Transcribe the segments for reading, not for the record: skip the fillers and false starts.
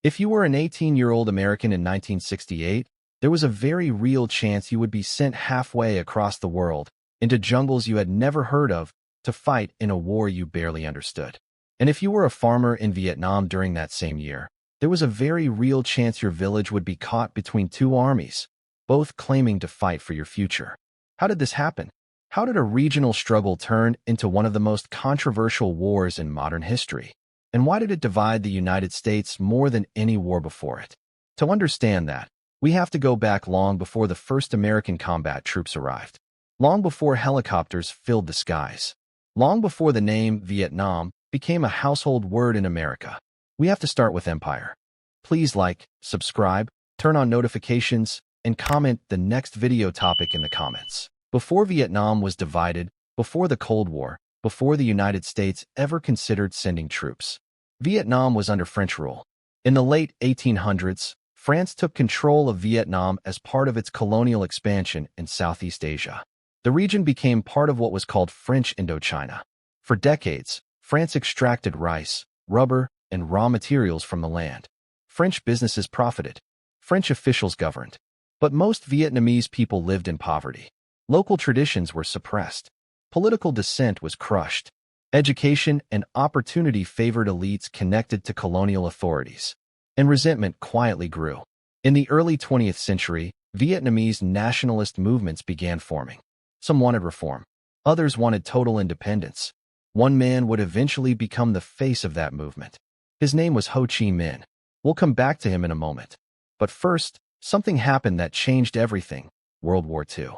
If you were an 18-year-old American in 1968, there was a very real chance you would be sent halfway across the world, into jungles you had never heard of, to fight in a war you barely understood. And if you were a farmer in Vietnam during that same year, there was a very real chance your village would be caught between two armies, both claiming to fight for your future. How did this happen? How did a regional struggle turn into one of the most controversial wars in modern history? And why did it divide the United States more than any war before it? To understand that, we have to go back long before the first American combat troops arrived, long before helicopters filled the skies, long before the name Vietnam became a household word in America. We have to start with empire. Please like, subscribe, turn on notifications, and comment the next video topic in the comments. Before Vietnam was divided, before the Cold War, before the United States ever considered sending troops, Vietnam was under French rule. In the late 1800s, France took control of Vietnam as part of its colonial expansion in Southeast Asia. The region became part of what was called French Indochina. For decades, France extracted rice, rubber, and raw materials from the land. French businesses profited. French officials governed. But most Vietnamese people lived in poverty. Local traditions were suppressed. Political dissent was crushed. Education and opportunity favored elites connected to colonial authorities. And resentment quietly grew. In the early 20th century, Vietnamese nationalist movements began forming. Some wanted reform. Others wanted total independence. One man would eventually become the face of that movement. His name was Ho Chi Minh. We'll come back to him in a moment. But first, something happened that changed everything: World War II.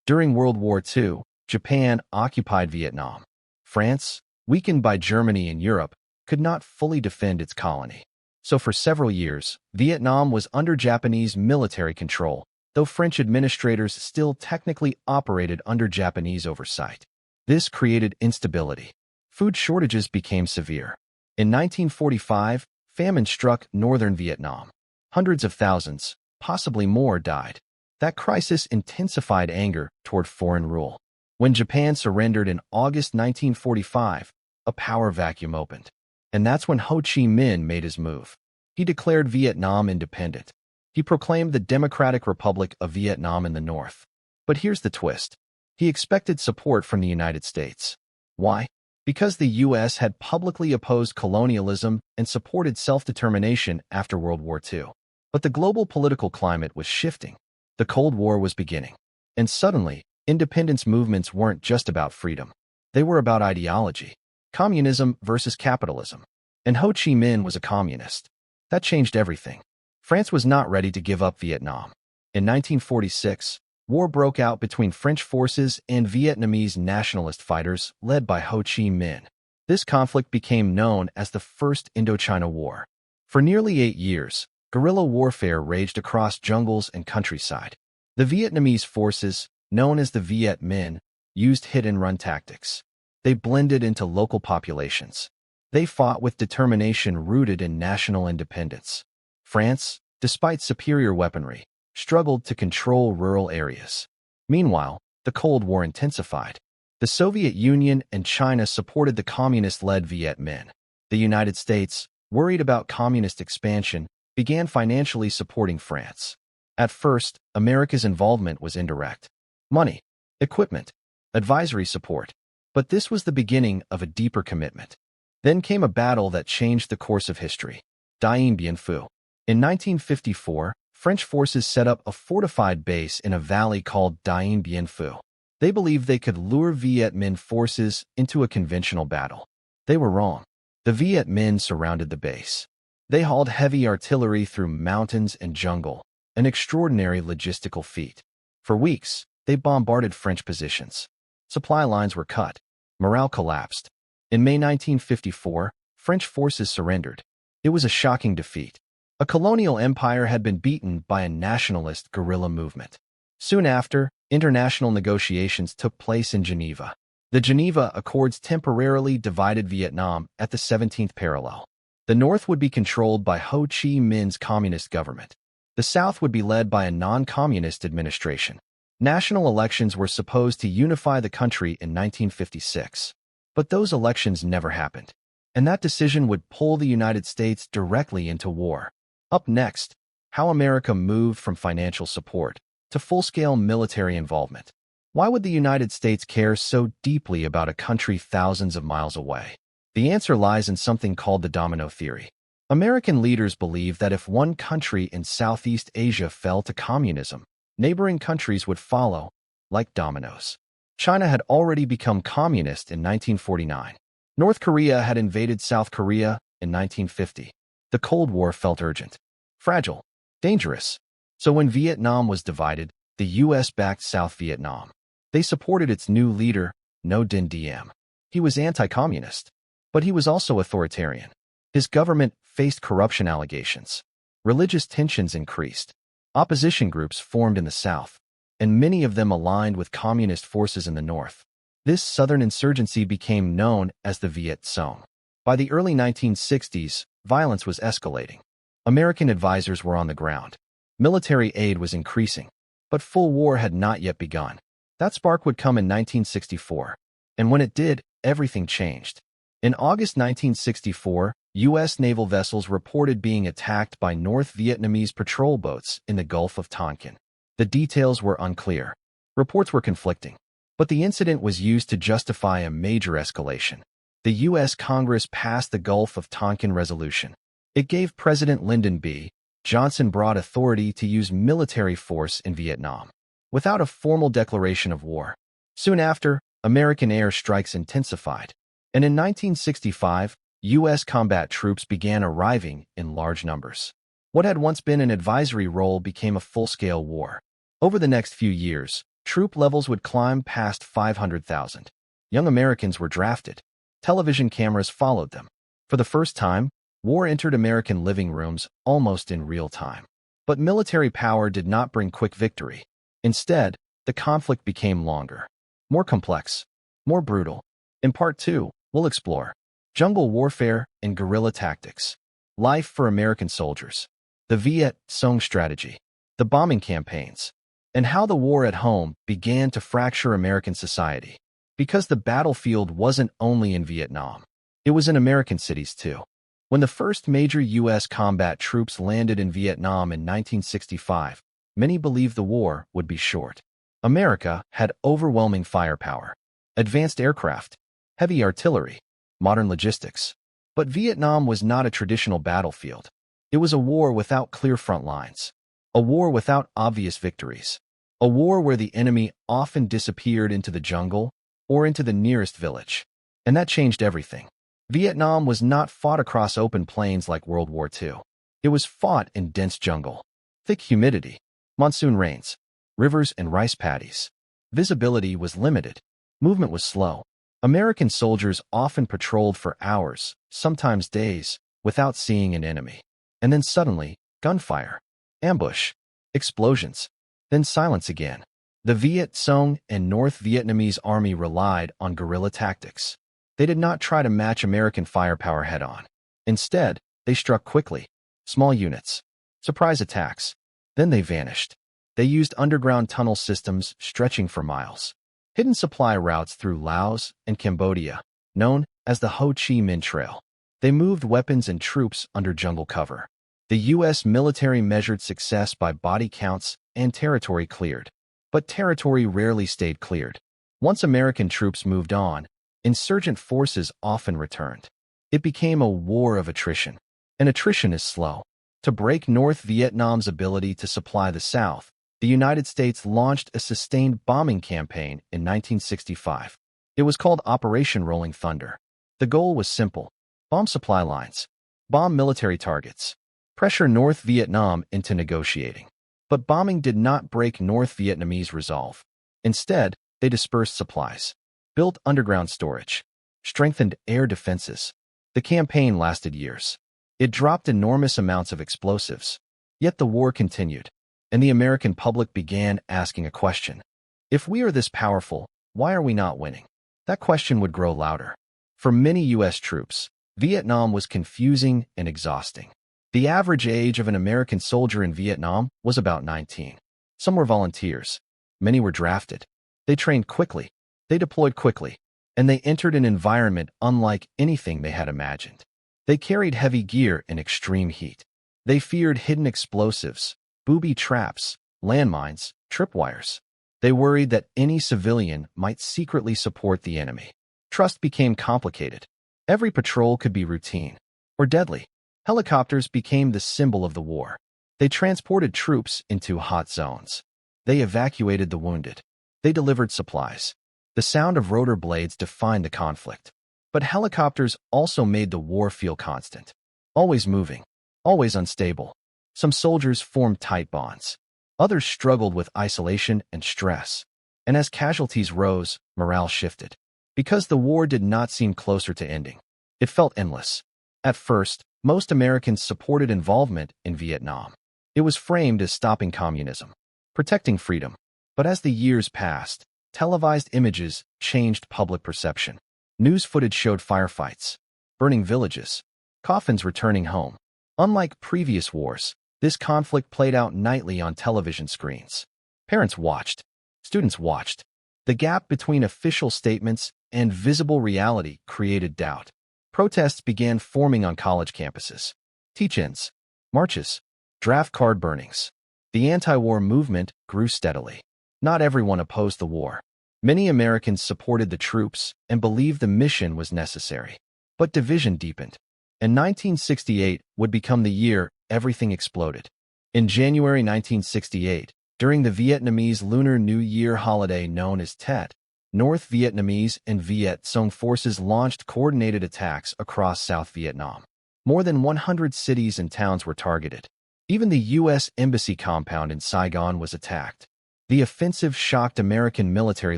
During World War II, Japan occupied Vietnam. France, weakened by Germany and Europe, could not fully defend its colony. So for several years, Vietnam was under Japanese military control, though French administrators still technically operated under Japanese oversight. This created instability. Food shortages became severe. In 1945, famine struck northern Vietnam. Hundreds of thousands, possibly more, died. That crisis intensified anger toward foreign rule. When Japan surrendered in August 1945, a power vacuum opened. And that's when Ho Chi Minh made his move. He declared Vietnam independent. He proclaimed the Democratic Republic of Vietnam in the north. But here's the twist. He expected support from the United States. Why? Because the U.S. had publicly opposed colonialism and supported self-determination after World War II. But the global political climate was shifting. The Cold War was beginning. And suddenly, independence movements weren't just about freedom. They were about ideology. Communism versus capitalism. And Ho Chi Minh was a communist. That changed everything. France was not ready to give up Vietnam. In 1946, war broke out between French forces and Vietnamese nationalist fighters led by Ho Chi Minh. This conflict became known as the First Indochina War. For nearly 8 years, guerrilla warfare raged across jungles and countryside. The Vietnamese forces, known as the Viet Minh, used hit-and-run tactics. They blended into local populations. They fought with determination rooted in national independence. France, despite superior weaponry, struggled to control rural areas. Meanwhile, the Cold War intensified. The Soviet Union and China supported the communist-led Viet Minh. The United States, worried about communist expansion, began financially supporting France. At first, America's involvement was indirect. Money, equipment, advisory support. But this was the beginning of a deeper commitment. Then came a battle that changed the course of history: Dien Bien Phu. In 1954, French forces set up a fortified base in a valley called Dien Bien Phu. They believed they could lure Viet Minh forces into a conventional battle. They were wrong. The Viet Minh surrounded the base. They hauled heavy artillery through mountains and jungle, an extraordinary logistical feat. For weeks, they bombarded French positions. Supply lines were cut. Morale collapsed. In May 1954, French forces surrendered. It was a shocking defeat. A colonial empire had been beaten by a nationalist guerrilla movement. Soon after, international negotiations took place in Geneva. The Geneva Accords temporarily divided Vietnam at the 17th parallel. The North would be controlled by Ho Chi Minh's communist government. The South would be led by a non-communist administration. National elections were supposed to unify the country in 1956. But those elections never happened. And that decision would pull the United States directly into war. Up next, how America moved from financial support to full-scale military involvement. Why would the United States care so deeply about a country thousands of miles away? The answer lies in something called the domino theory. American leaders believed that if one country in Southeast Asia fell to communism, neighboring countries would follow, like dominoes. China had already become communist in 1949. North Korea had invaded South Korea in 1950. The Cold War felt urgent, fragile, dangerous. So when Vietnam was divided, the U.S. backed South Vietnam. They supported its new leader, Ngo Dinh Diem. He was anti-communist, but he was also authoritarian. His government faced corruption allegations. Religious tensions increased. Opposition groups formed in the South, and many of them aligned with communist forces in the North. This southern insurgency became known as the Viet Cong. By the early 1960s, violence was escalating. American advisors were on the ground. Military aid was increasing, but full war had not yet begun. That spark would come in 1964, and when it did, everything changed. In August 1964, U.S. naval vessels reported being attacked by North Vietnamese patrol boats in the Gulf of Tonkin. The details were unclear. Reports were conflicting, but the incident was used to justify a major escalation. The U.S. Congress passed the Gulf of Tonkin Resolution. It gave President Lyndon B. Johnson broad authority to use military force in Vietnam, without a formal declaration of war. Soon after, American air strikes intensified, and in 1965, U.S. combat troops began arriving in large numbers. What had once been an advisory role became a full-scale war. Over the next few years, troop levels would climb past 500,000. Young Americans were drafted. Television cameras followed them. For the first time, war entered American living rooms almost in real time. But military power did not bring quick victory. Instead, the conflict became longer, more complex, more brutal. In Part 2, we'll explore jungle warfare and guerrilla tactics, life for American soldiers, the Viet Cong strategy, the bombing campaigns, and how the war at home began to fracture American society. Because the battlefield wasn't only in Vietnam, it was in American cities too. When the first major U.S. combat troops landed in Vietnam in 1965, many believed the war would be short. America had overwhelming firepower, advanced aircraft, heavy artillery, modern logistics. But Vietnam was not a traditional battlefield. It was a war without clear front lines, a war without obvious victories, a war where the enemy often disappeared into the jungle or into the nearest village. And that changed everything. Vietnam was not fought across open plains like World War II. It was fought in dense jungle, thick humidity, monsoon rains, rivers and rice paddies. Visibility was limited. Movement was slow. American soldiers often patrolled for hours, sometimes days, without seeing an enemy. And then suddenly, gunfire, ambush, explosions, then silence again. The Viet Cong and North Vietnamese army relied on guerrilla tactics. They did not try to match American firepower head-on. Instead, they struck quickly, small units, surprise attacks. Then they vanished. They used underground tunnel systems stretching for miles, hidden supply routes through Laos and Cambodia, known as the Ho Chi Minh Trail. They moved weapons and troops under jungle cover. The U.S. military measured success by body counts and territory cleared. But territory rarely stayed cleared. Once American troops moved on, insurgent forces often returned. It became a war of attrition. And attrition is slow. To break North Vietnam's ability to supply the South, the United States launched a sustained bombing campaign in 1965. It was called Operation Rolling Thunder. The goal was simple: bomb supply lines, bomb military targets, pressure North Vietnam into negotiating. But bombing did not break North Vietnamese resolve. Instead, they dispersed supplies, built underground storage, strengthened air defenses. The campaign lasted years. It dropped enormous amounts of explosives. Yet the war continued, and the American public began asking a question. If we are this powerful, why are we not winning? That question would grow louder. For many U.S. troops, Vietnam was confusing and exhausting. The average age of an American soldier in Vietnam was about 19. Some were volunteers. Many were drafted. They trained quickly. They deployed quickly. And they entered an environment unlike anything they had imagined. They carried heavy gear in extreme heat. They feared hidden explosives, booby traps, landmines, tripwires. They worried that any civilian might secretly support the enemy. Trust became complicated. Every patrol could be routine or deadly. Helicopters became the symbol of the war. They transported troops into hot zones. They evacuated the wounded. They delivered supplies. The sound of rotor blades defined the conflict. But helicopters also made the war feel constant. Always moving, always unstable. Some soldiers formed tight bonds. Others struggled with isolation and stress. And as casualties rose, morale shifted. Because the war did not seem closer to ending. It felt endless. At first, most Americans supported involvement in Vietnam. It was framed as stopping communism, protecting freedom. But as the years passed, televised images changed public perception. News footage showed firefights, burning villages, coffins returning home. Unlike previous wars, this conflict played out nightly on television screens. Parents watched. Students watched. The gap between official statements and visible reality created doubt. Protests began forming on college campuses. Teach-ins, marches, draft card burnings. The anti-war movement grew steadily. Not everyone opposed the war. Many Americans supported the troops and believed the mission was necessary. But division deepened. And 1968 would become the year everything exploded. In January 1968, during the Vietnamese Lunar New Year holiday known as Tet, North Vietnamese and Viet Cong forces launched coordinated attacks across South Vietnam. More than 100 cities and towns were targeted. Even the U.S. Embassy compound in Saigon was attacked. The offensive shocked American military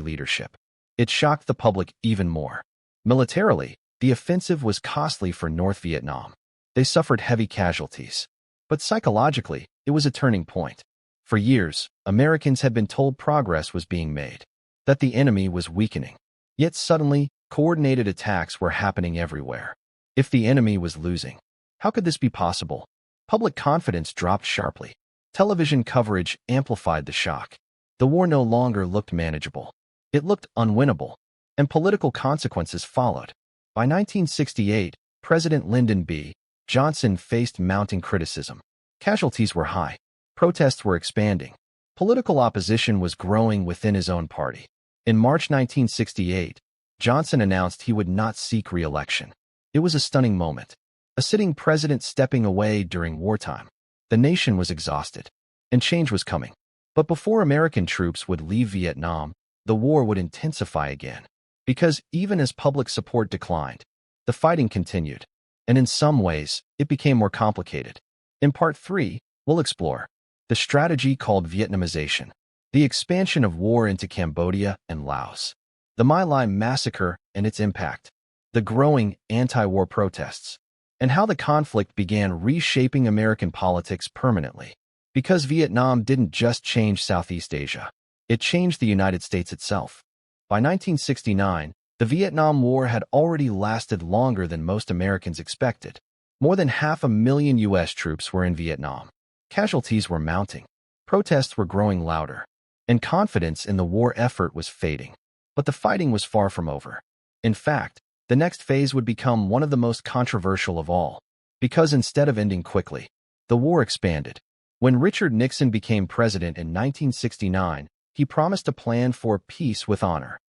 leadership. It shocked the public even more. Militarily, the offensive was costly for North Vietnam. They suffered heavy casualties. But psychologically, it was a turning point. For years, Americans had been told progress was being made, that the enemy was weakening. Yet suddenly, coordinated attacks were happening everywhere. If the enemy was losing, how could this be possible? Public confidence dropped sharply. Television coverage amplified the shock. The war no longer looked manageable. It looked unwinnable, and political consequences followed. By 1968, President Lyndon B. Johnson faced mounting criticism. Casualties were high. Protests were expanding. Political opposition was growing within his own party. In March 1968, Johnson announced he would not seek re-election. It was a stunning moment. A sitting president stepping away during wartime. The nation was exhausted, and change was coming. But before American troops would leave Vietnam, the war would intensify again. Because even as public support declined, the fighting continued. And in some ways, it became more complicated. In Part 3, we'll explore the strategy called Vietnamization, the expansion of war into Cambodia and Laos, the My Lai massacre and its impact, the growing anti-war protests, and how the conflict began reshaping American politics permanently. Because Vietnam didn't just change Southeast Asia, it changed the United States itself. By 1969, the Vietnam War had already lasted longer than most Americans expected. More than 500,000 U.S. troops were in Vietnam. Casualties were mounting. Protests were growing louder. And confidence in the war effort was fading. But the fighting was far from over. In fact, the next phase would become one of the most controversial of all. Because instead of ending quickly, the war expanded. When Richard Nixon became president in 1969, he promised a plan for peace with honor.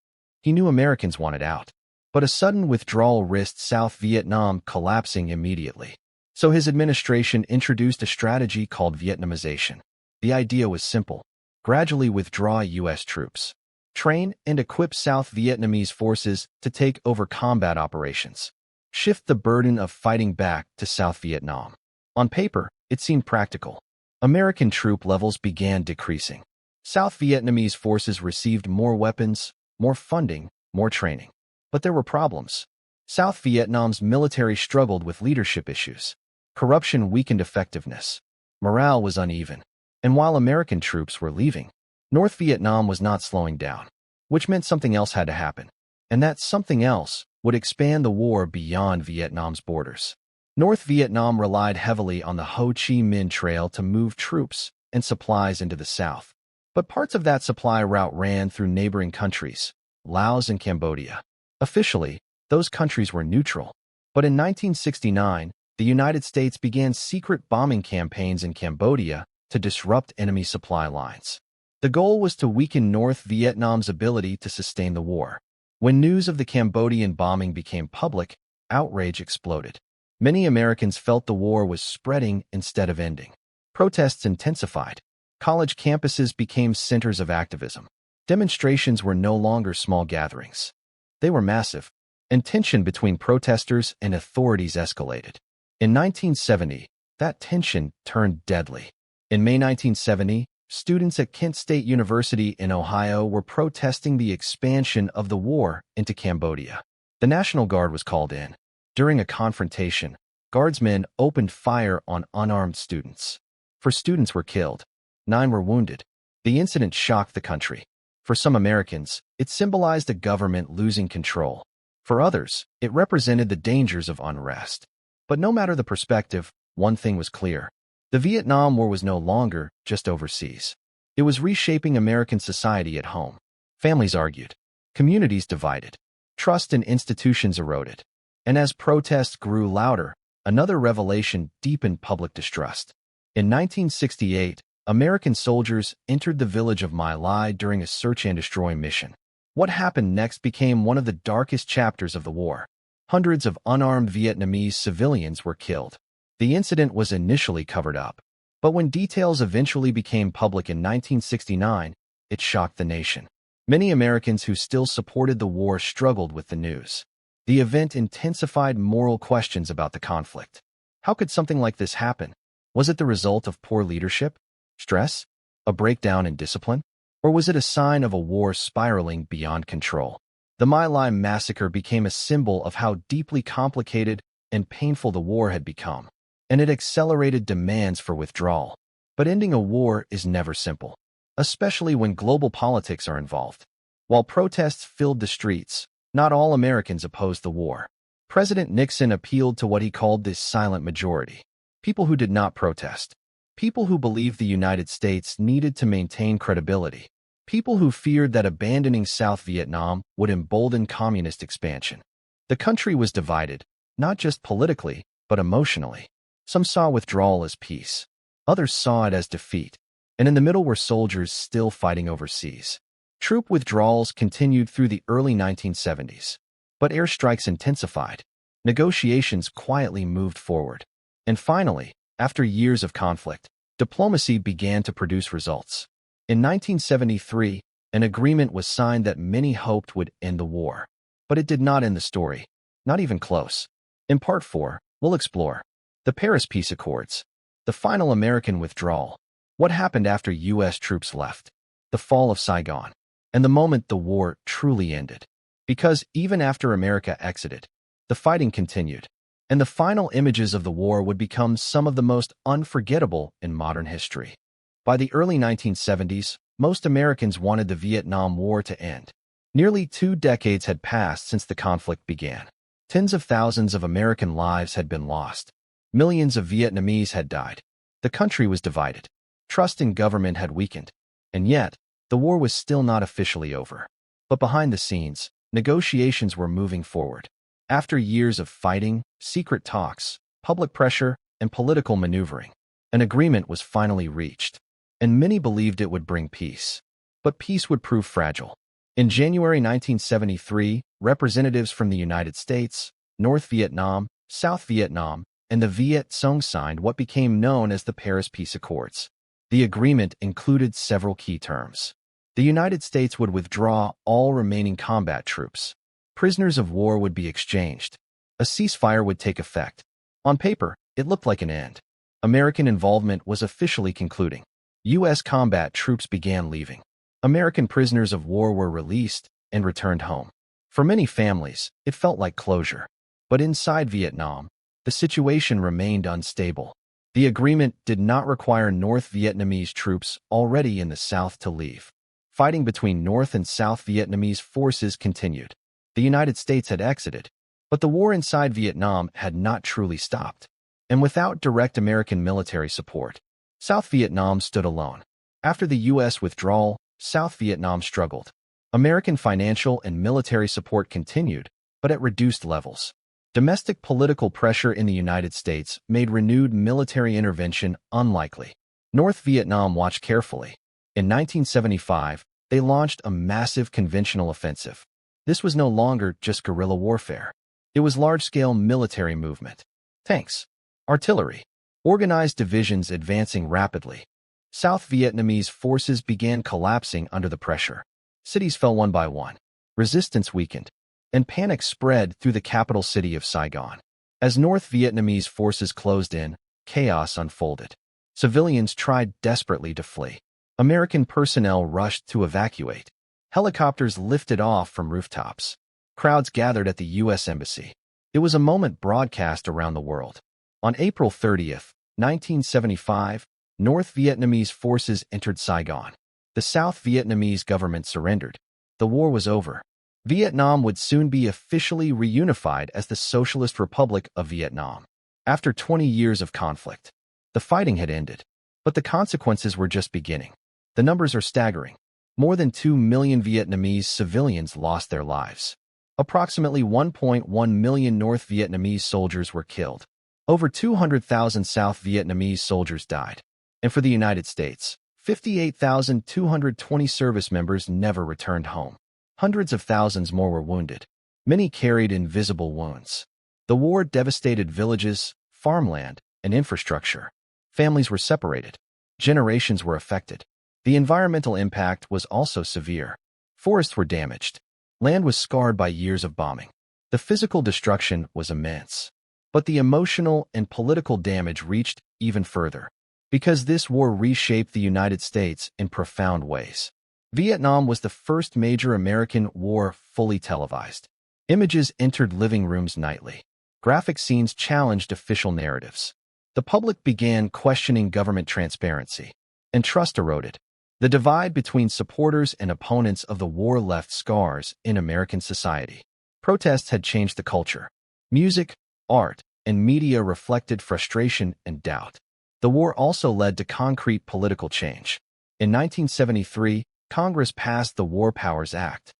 He knew Americans wanted out. But a sudden withdrawal risked South Vietnam collapsing immediately. So his administration introduced a strategy called Vietnamization. The idea was simple. Gradually withdraw U.S. troops. Train and equip South Vietnamese forces to take over combat operations. Shift the burden of fighting back to South Vietnam. On paper, it seemed practical. American troop levels began decreasing. South Vietnamese forces received more weapons, more funding, more training. But there were problems. South Vietnam's military struggled with leadership issues. Corruption weakened effectiveness. Morale was uneven. And while American troops were leaving, North Vietnam was not slowing down, which meant something else had to happen. And that something else would expand the war beyond Vietnam's borders. North Vietnam relied heavily on the Ho Chi Minh Trail to move troops and supplies into the south. But parts of that supply route ran through neighboring countries, Laos and Cambodia. Officially, those countries were neutral. But in 1969, the United States began secret bombing campaigns in Cambodia to disrupt enemy supply lines. The goal was to weaken North Vietnam's ability to sustain the war. When news of the Cambodian bombing became public, outrage exploded. Many Americans felt the war was spreading instead of ending. Protests intensified. College campuses became centers of activism. Demonstrations were no longer small gatherings. They were massive, and tension between protesters and authorities escalated. In 1970, that tension turned deadly. In May 1970, students at Kent State University in Ohio were protesting the expansion of the war into Cambodia. The National Guard was called in. During a confrontation, guardsmen opened fire on unarmed students. 4 students were killed. 9 were wounded. The incident shocked the country. For some Americans, it symbolized a government losing control. For others, it represented the dangers of unrest. But no matter the perspective, one thing was clear. The Vietnam War was no longer just overseas. It was reshaping American society at home. Families argued. Communities divided. Trust in institutions eroded. And as protests grew louder, another revelation deepened public distrust. In 1968, American soldiers entered the village of My Lai during a search-and-destroy mission. What happened next became one of the darkest chapters of the war. Hundreds of unarmed Vietnamese civilians were killed. The incident was initially covered up, but when details eventually became public in 1969, it shocked the nation. Many Americans who still supported the war struggled with the news. The event intensified moral questions about the conflict. How could something like this happen? Was it the result of poor leadership? Stress? A breakdown in discipline? Or was it a sign of a war spiraling beyond control? The My Lai massacre became a symbol of how deeply complicated and painful the war had become, and it accelerated demands for withdrawal. But ending a war is never simple, especially when global politics are involved. While protests filled the streets, not all Americans opposed the war. President Nixon appealed to what he called this silent majority, people who did not protest, people who believed the United States needed to maintain credibility, people who feared that abandoning South Vietnam would embolden communist expansion. The country was divided, not just politically, but emotionally. Some saw withdrawal as peace. Others saw it as defeat. And in the middle were soldiers still fighting overseas. Troop withdrawals continued through the early 1970s. But airstrikes intensified. Negotiations quietly moved forward. And finally, after years of conflict, diplomacy began to produce results. In 1973, an agreement was signed that many hoped would end the war. But it did not end the story. Not even close. In Part 4, we'll explore the Paris Peace Accords, the final American withdrawal, what happened after U.S. troops left, the Fall of Saigon, and the moment the war truly ended. Because even after America exited, the fighting continued, and the final images of the war would become some of the most unforgettable in modern history. By the early 1970s, most Americans wanted the Vietnam War to end. Nearly 2 decades had passed since the conflict began. Tens of thousands of American lives had been lost. Millions of Vietnamese had died. The country was divided. Trust in government had weakened. And yet, the war was still not officially over. But behind the scenes, negotiations were moving forward. After years of fighting, secret talks, public pressure, and political maneuvering, an agreement was finally reached. And many believed it would bring peace. But peace would prove fragile. In January 1973, representatives from the United States, North Vietnam, South Vietnam, and the Viet Cong signed what became known as the Paris Peace Accords. The agreement included several key terms. The United States would withdraw all remaining combat troops. Prisoners of war would be exchanged. A ceasefire would take effect. On paper, it looked like an end. American involvement was officially concluding. U.S. combat troops began leaving. American prisoners of war were released and returned home. For many families, it felt like closure. But inside Vietnam, the situation remained unstable. The agreement did not require North Vietnamese troops already in the South to leave. Fighting between North and South Vietnamese forces continued. The United States had exited, but the war inside Vietnam had not truly stopped. And without direct American military support, South Vietnam stood alone. After the U.S. withdrawal, South Vietnam struggled. American financial and military support continued, but at reduced levels. Domestic political pressure in the United States made renewed military intervention unlikely. North Vietnam watched carefully. In 1975, they launched a massive conventional offensive. This was no longer just guerrilla warfare. It was large-scale military movement. Tanks, artillery, organized divisions advancing rapidly. South Vietnamese forces began collapsing under the pressure. Cities fell one by one. Resistance weakened, and panic spread through the capital city of Saigon. As North Vietnamese forces closed in, chaos unfolded. Civilians tried desperately to flee. American personnel rushed to evacuate. Helicopters lifted off from rooftops. Crowds gathered at the U.S. Embassy. It was a moment broadcast around the world. On April 30th, 1975, North Vietnamese forces entered Saigon. The South Vietnamese government surrendered. The war was over. Vietnam would soon be officially reunified as the Socialist Republic of Vietnam. After 20 years of conflict, the fighting had ended. But the consequences were just beginning. The numbers are staggering. More than 2 million Vietnamese civilians lost their lives. Approximately 1.1 million North Vietnamese soldiers were killed. Over 200,000 South Vietnamese soldiers died. And for the United States, 58,220 service members never returned home. Hundreds of thousands more were wounded. Many carried invisible wounds. The war devastated villages, farmland, and infrastructure. Families were separated. Generations were affected. The environmental impact was also severe. Forests were damaged. Land was scarred by years of bombing. The physical destruction was immense. But the emotional and political damage reached even further. Because this war reshaped the United States in profound ways. Vietnam was the first major American war fully televised. Images entered living rooms nightly. Graphic scenes challenged official narratives. The public began questioning government transparency, and trust eroded. The divide between supporters and opponents of the war left scars in American society. Protests had changed the culture. Music, art, and media reflected frustration and doubt. The war also led to concrete political change. In 1973, Congress passed the War Powers Act.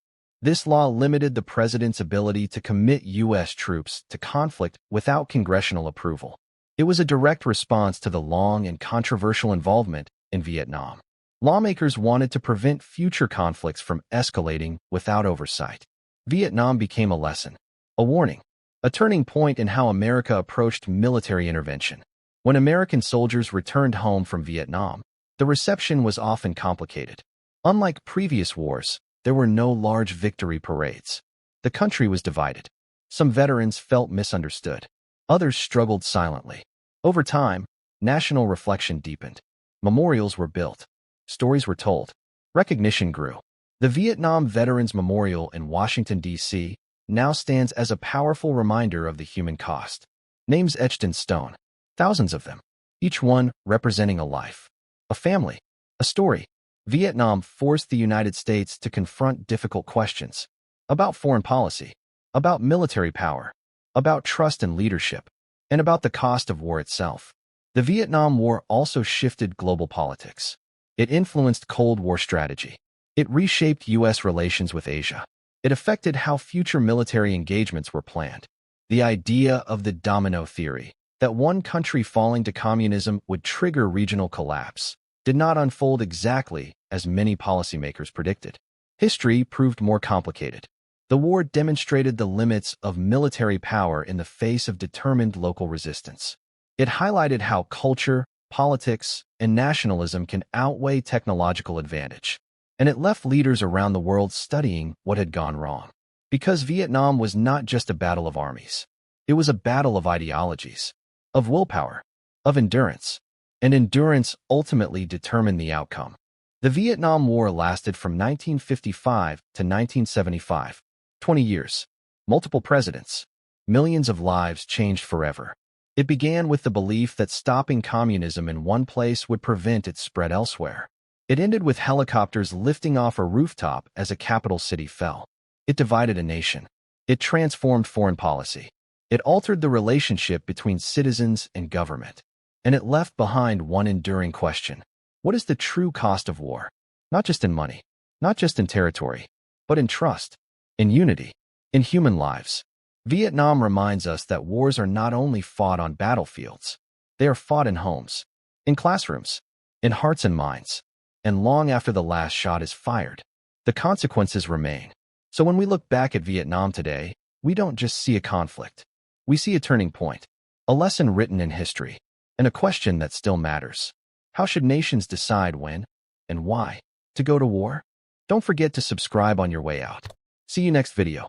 This law limited the president's ability to commit U.S. troops to conflict without congressional approval. It was a direct response to the long and controversial involvement in Vietnam. Lawmakers wanted to prevent future conflicts from escalating without oversight. Vietnam became a lesson, a warning, a turning point in how America approached military intervention. When American soldiers returned home from Vietnam, the reception was often complicated. Unlike previous wars, there were no large victory parades. The country was divided. Some veterans felt misunderstood. Others struggled silently. Over time, national reflection deepened. Memorials were built. Stories were told. Recognition grew. The Vietnam Veterans Memorial in Washington, D.C., now stands as a powerful reminder of the human cost. Names etched in stone. Thousands of them. Each one representing a life. A family. A story. Vietnam forced the United States to confront difficult questions. About foreign policy. About military power. About trust and leadership. And about the cost of war itself. The Vietnam War also shifted global politics. It influenced Cold War strategy. It reshaped U.S. relations with Asia. It affected how future military engagements were planned. The idea of the domino theory, that one country falling to communism would trigger regional collapse, did not unfold exactly as many policymakers predicted. History proved more complicated. The war demonstrated the limits of military power in the face of determined local resistance. It highlighted how culture, politics, and nationalism can outweigh technological advantage. And it left leaders around the world studying what had gone wrong. Because Vietnam was not just a battle of armies. It was a battle of ideologies, of willpower, of endurance. And endurance ultimately determined the outcome. The Vietnam War lasted from 1955 to 1975. 20 years. Multiple presidents. Millions of lives changed forever. It began with the belief that stopping communism in one place would prevent its spread elsewhere. It ended with helicopters lifting off a rooftop as a capital city fell. It divided a nation. It transformed foreign policy. It altered the relationship between citizens and government. And it left behind one enduring question. What is the true cost of war? Not just in money, not just in territory, but in trust, in unity, in human lives. Vietnam reminds us that wars are not only fought on battlefields, they are fought in homes, in classrooms, in hearts and minds, and long after the last shot is fired, the consequences remain. So when we look back at Vietnam today, we don't just see a conflict. We see a turning point, a lesson written in history, and a question that still matters. How should nations decide when and why to go to war? Don't forget to subscribe on your way out. See you next video.